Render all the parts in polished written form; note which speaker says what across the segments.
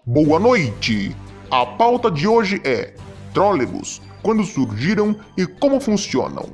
Speaker 1: Boa noite! A pauta de hoje é trólebus, quando surgiram e como funcionam.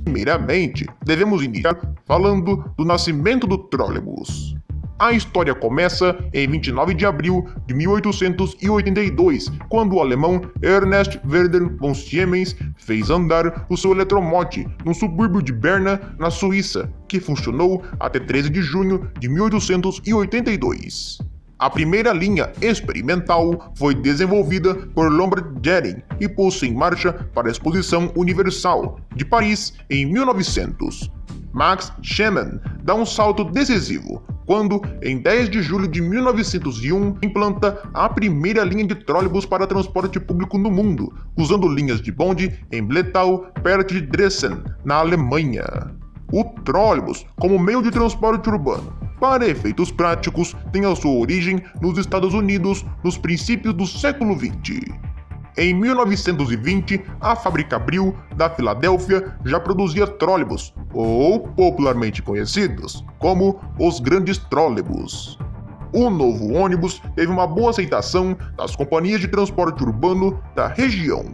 Speaker 1: Primeiramente, devemos iniciar falando do nascimento do trólebus. A história começa em 29 de abril de 1882, quando o alemão Ernest Werder von Siemens fez andar o seu eletromote no subúrbio de Berna, na Suíça, que funcionou até 13 de junho de 1882. A primeira linha experimental foi desenvolvida por Lombard Jering e pôs-se em marcha para a Exposição Universal de Paris em 1900. Max Schemann dá um salto decisivo quando, em 10 de julho de 1901, implanta a primeira linha de trólebus para transporte público no mundo, usando linhas de bonde em Bletau, perto de Dresden, na Alemanha. O trólebus, como meio de transporte urbano, para efeitos práticos, tem a sua origem nos Estados Unidos nos princípios do século XX. Em 1920, a fábrica Abril, da Filadélfia, já produzia trólebus, ou popularmente conhecidos como os grandes trólebus. O novo ônibus teve uma boa aceitação das companhias de transporte urbano da região.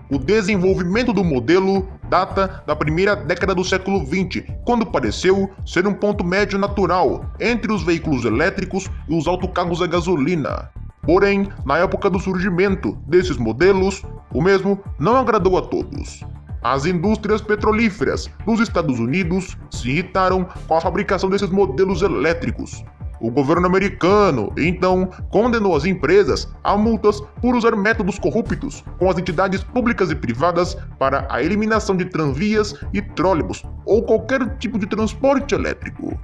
Speaker 1: O desenvolvimento do modelo data da primeira década do século XX, quando pareceu ser um ponto médio natural entre os veículos elétricos e os autocarros a gasolina. Porém, na época do surgimento desses modelos, o mesmo não agradou a todos. As indústrias petrolíferas dos Estados Unidos se irritaram com a fabricação desses modelos elétricos. O governo americano, então, condenou as empresas a multas por usar métodos corruptos com as entidades públicas e privadas para a eliminação de tranvias e trólebus ou qualquer tipo de transporte elétrico.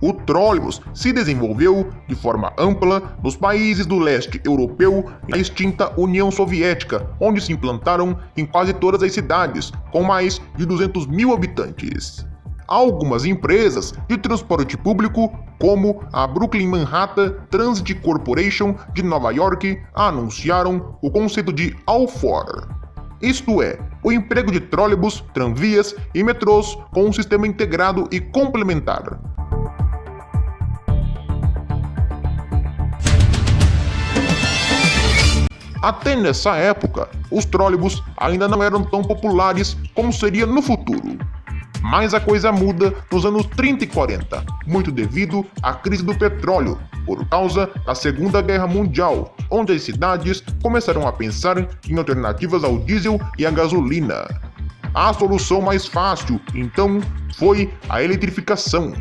Speaker 1: O trólebus se desenvolveu de forma ampla nos países do leste europeu e na extinta União Soviética, onde se implantaram em quase todas as cidades, com mais de 200 mil habitantes. Algumas empresas de transporte público, como a Brooklyn Manhattan Transit Corporation de Nova York, anunciaram o conceito de All-4. Isto é, o emprego de trólebus, tranvias e metrôs com um sistema integrado e complementar. Até nessa época, os trólebus ainda não eram tão populares como seria no futuro. Mas a coisa muda nos anos 30 e 40, muito devido à crise do petróleo, por causa da Segunda Guerra Mundial, onde as cidades começaram a pensar em alternativas ao diesel e à gasolina. A solução mais fácil, então, foi a eletrificação.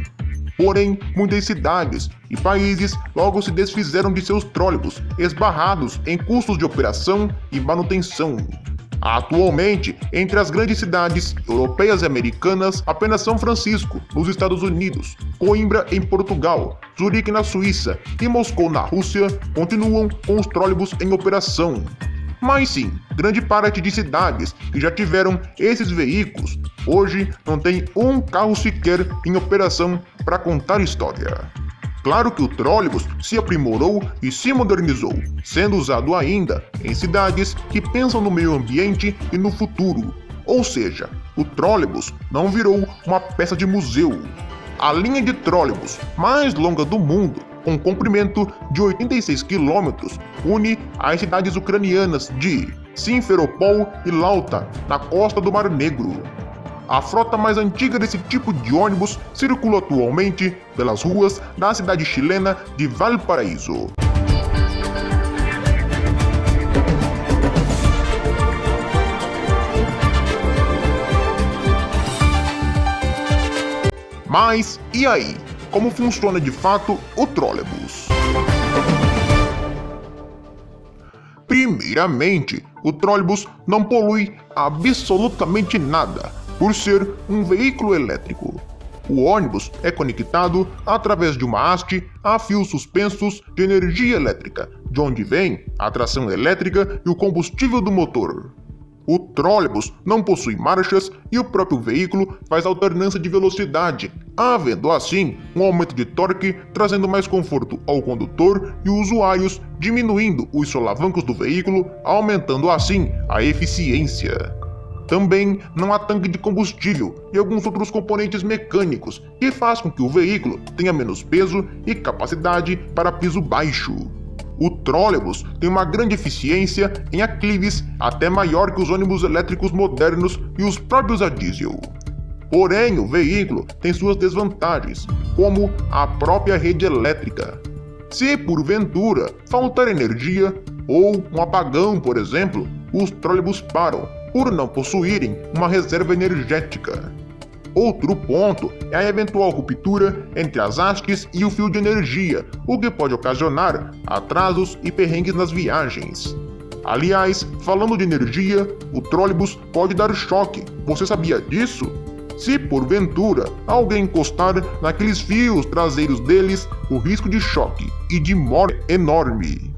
Speaker 1: Porém, muitas cidades e países logo se desfizeram de seus trólebus, esbarrados em custos de operação e manutenção. Atualmente, entre as grandes cidades europeias e americanas, apenas São Francisco, nos Estados Unidos, Coimbra, em Portugal, Zurique, na Suíça e Moscou, na Rússia, continuam com os trólebus em operação. Mas sim, grande parte de cidades que já tiveram esses veículos, hoje não tem um carro sequer em operação para contar história. Claro que o trólebus se aprimorou e se modernizou, sendo usado ainda em cidades que pensam no meio ambiente e no futuro. Ou seja, o trólebus não virou uma peça de museu. A linha de trólebus mais longa do mundo, com comprimento de 86 km, une as cidades ucranianas de Simferopol e Lauta, na costa do Mar Negro. A frota mais antiga desse tipo de ônibus circula atualmente pelas ruas da cidade chilena de Valparaíso. Mas, e aí? Como funciona de fato o trólebus? Primeiramente, o trólebus não polui absolutamente nada, por ser um veículo elétrico. O ônibus é conectado através de uma haste a fios suspensos de energia elétrica, de onde vem a tração elétrica e o combustível do motor. O trólebus não possui marchas e o próprio veículo faz alternância de velocidade, havendo assim um aumento de torque, trazendo mais conforto ao condutor e usuários, diminuindo os solavancos do veículo, aumentando assim a eficiência. Também não há tanque de combustível e alguns outros componentes mecânicos que fazem com que o veículo tenha menos peso e capacidade para piso baixo. O trólebus tem uma grande eficiência em aclives até maior que os ônibus elétricos modernos e os próprios a diesel. Porém, o veículo tem suas desvantagens, como a própria rede elétrica. Se porventura faltar energia ou um apagão, por exemplo, os trólebus param por não possuírem uma reserva energética. Outro ponto é a eventual ruptura entre as hastes e o fio de energia, o que pode ocasionar atrasos e perrengues nas viagens. Aliás, falando de energia, o trólebus pode dar choque. Você sabia disso? Se porventura alguém encostar naqueles fios traseiros deles, o risco de choque e de morte é enorme.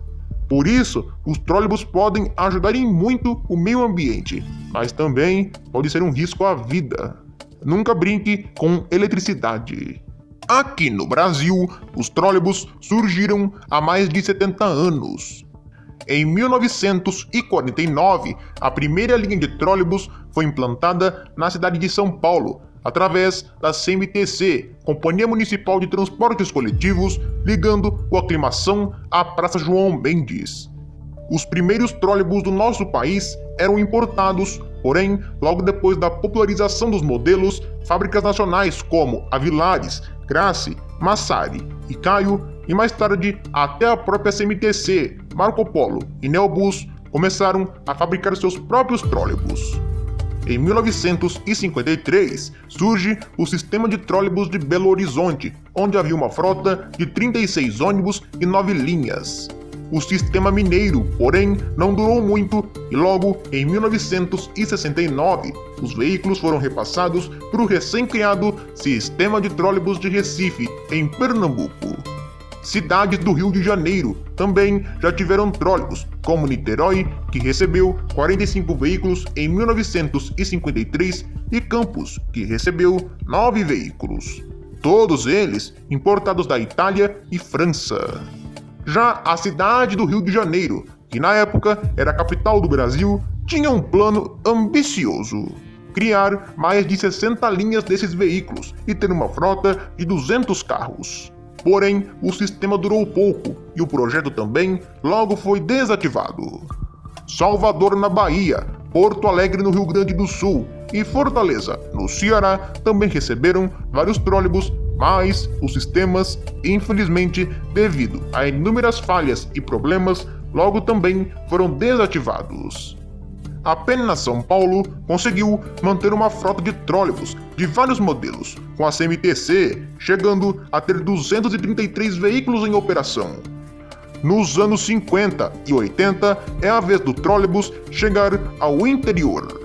Speaker 1: Por isso, os trólebus podem ajudar em muito o meio ambiente, mas também pode ser um risco à vida. Nunca brinque com eletricidade. Aqui no Brasil, os trólebus surgiram há mais de 70 anos. Em 1949, a primeira linha de trólebus foi implantada na cidade de São Paulo, através da CMTC, Companhia Municipal de Transportes Coletivos, ligando o Aclimação à Praça João Mendes. Os primeiros trólebus do nosso país eram importados, porém, logo depois da popularização dos modelos, fábricas nacionais como a Vilares, Grace, Massari e Caio, e mais tarde até a própria CMTC, Marco Polo e Neobus começaram a fabricar seus próprios trólebus. Em 1953, surge o sistema de trólebus de Belo Horizonte, onde havia uma frota de 36 ônibus e 9 linhas. O sistema mineiro, porém, não durou muito e logo, em 1969, os veículos foram repassados para o recém-criado Sistema de Trólebus de Recife, em Pernambuco. Cidades do Rio de Janeiro também já tiveram trólebus, como Niterói, que recebeu 45 veículos em 1953, e Campos, que recebeu 9 veículos. Todos eles importados da Itália e França. Já a cidade do Rio de Janeiro, que na época era a capital do Brasil, tinha um plano ambicioso: criar mais de 60 linhas desses veículos e ter uma frota de 200 carros. Porém, o sistema durou pouco e o projeto também logo foi desativado. Salvador, na Bahia, Porto Alegre, no Rio Grande do Sul e Fortaleza, no Ceará, também receberam vários trólebus, mas os sistemas, infelizmente, devido a inúmeras falhas e problemas, logo também foram desativados. Apenas São Paulo conseguiu manter uma frota de trólebus de vários modelos, com a CMTC chegando a ter 233 veículos em operação. Nos anos 50 e 80 é a vez do trólebus chegar ao interior.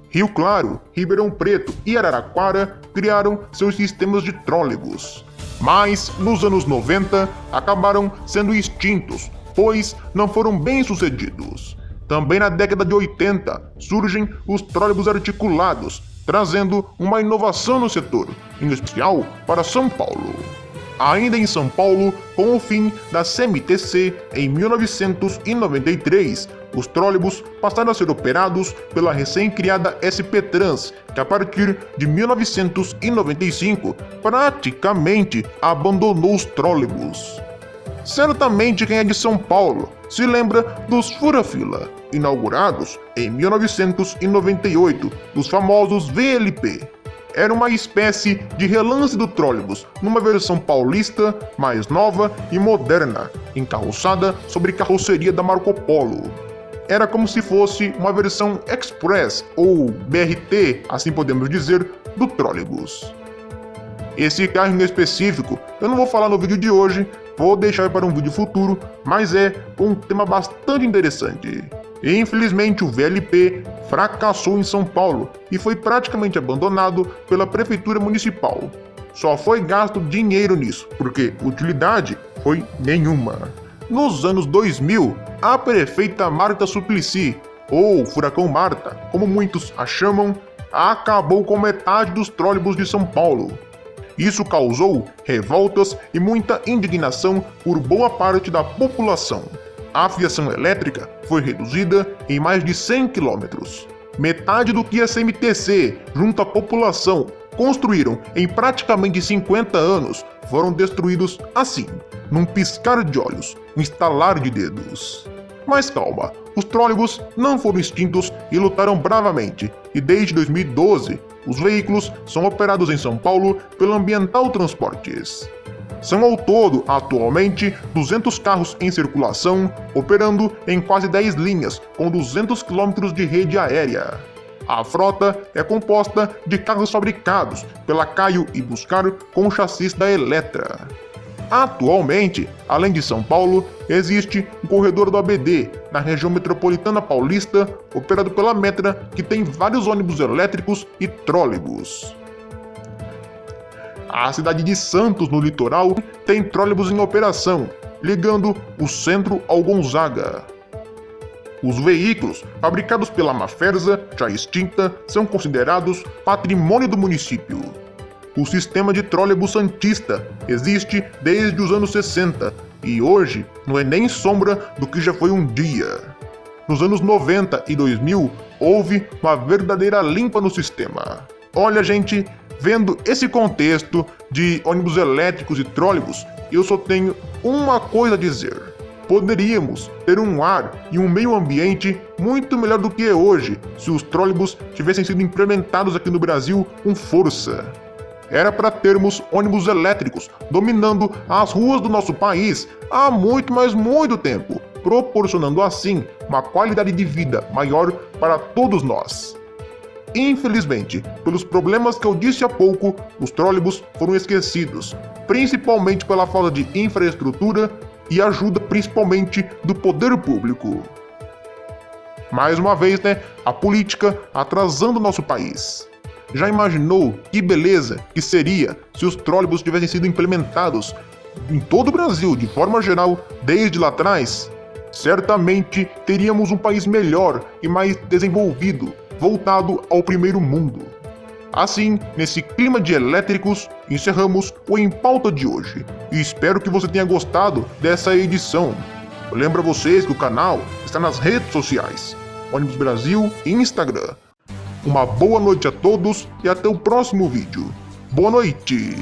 Speaker 1: Rio Claro, Ribeirão Preto e Araraquara criaram seus sistemas de trólebus, mas nos anos 90 acabaram sendo extintos, pois não foram bem sucedidos. Também na década de 80 surgem os trólebus articulados, trazendo uma inovação no setor, em especial para São Paulo. Ainda em São Paulo, com o fim da CMTC em 1993, os trólebus passaram a ser operados pela recém-criada SP Trans, que a partir de 1995 praticamente abandonou os trólebus. Certamente quem é de São Paulo se lembra dos fura-fila, inaugurados em 1998, os famosos VLP. Era uma espécie de relance do trólebus, numa versão paulista, mais nova e moderna, encarroçada sobre carroceria da Marco Polo. Era como se fosse uma versão express, ou BRT, assim podemos dizer, do trólebus. Esse carro em específico eu não vou falar no vídeo de hoje, vou deixar para um vídeo futuro, mas é um tema bastante interessante. Infelizmente, o VLP fracassou em São Paulo e foi praticamente abandonado pela prefeitura municipal. Só foi gasto dinheiro nisso, porque utilidade foi nenhuma. Nos anos 2000, a prefeita Marta Suplicy, ou Furacão Marta, como muitos a chamam, acabou com metade dos trólebus de São Paulo. Isso causou revoltas e muita indignação por boa parte da população. A fiação elétrica foi reduzida em mais de 100 km. metade do que a CMTC, junto à população, construíram em praticamente 50 anos, foram destruídos assim, num piscar de olhos, um estalar de dedos. Mas calma, os trólebus não foram extintos e lutaram bravamente, e desde 2012, os veículos são operados em São Paulo pela Ambiental Transportes. São ao todo, atualmente, 200 carros em circulação, operando em quase 10 linhas, com 200 km de rede aérea. A frota é composta de carros fabricados pela Caio e Buscar com chassis da Eletra. Atualmente, além de São Paulo, existe o corredor do ABD, na região metropolitana paulista, operado pela Metra, que tem vários ônibus elétricos e trólebus. A cidade de Santos, no litoral, tem trólebus em operação, ligando o centro ao Gonzaga. Os veículos, fabricados pela Maferza, já extinta, são considerados patrimônio do município. O sistema de trólebus santista existe desde os anos 60 e hoje não é nem sombra do que já foi um dia. Nos anos 90 e 2000, houve uma verdadeira limpa no sistema. Olha, gente, vendo esse contexto de ônibus elétricos e trólebus, eu só tenho uma coisa a dizer. Poderíamos ter um ar e um meio ambiente muito melhor do que é hoje se os trólebus tivessem sido implementados aqui no Brasil com força. Era para termos ônibus elétricos dominando as ruas do nosso país há muito, mas muito tempo, proporcionando assim uma qualidade de vida maior para todos nós. Infelizmente, pelos problemas que eu disse há pouco, os trólebus foram esquecidos, principalmente pela falta de infraestrutura e ajuda principalmente do poder público. Mais uma vez, a política atrasando o nosso país. Já imaginou que beleza que seria se os trólebus tivessem sido implementados em todo o Brasil, de forma geral, desde lá atrás? Certamente teríamos um país melhor e mais desenvolvido, voltado ao primeiro mundo. Assim, nesse clima de elétricos, encerramos o Em Pauta de hoje. E espero que você tenha gostado dessa edição. Lembro a vocês que o canal está nas redes sociais, Ônibus Brasil e Instagram. Uma boa noite a todos e até o próximo vídeo. Boa noite!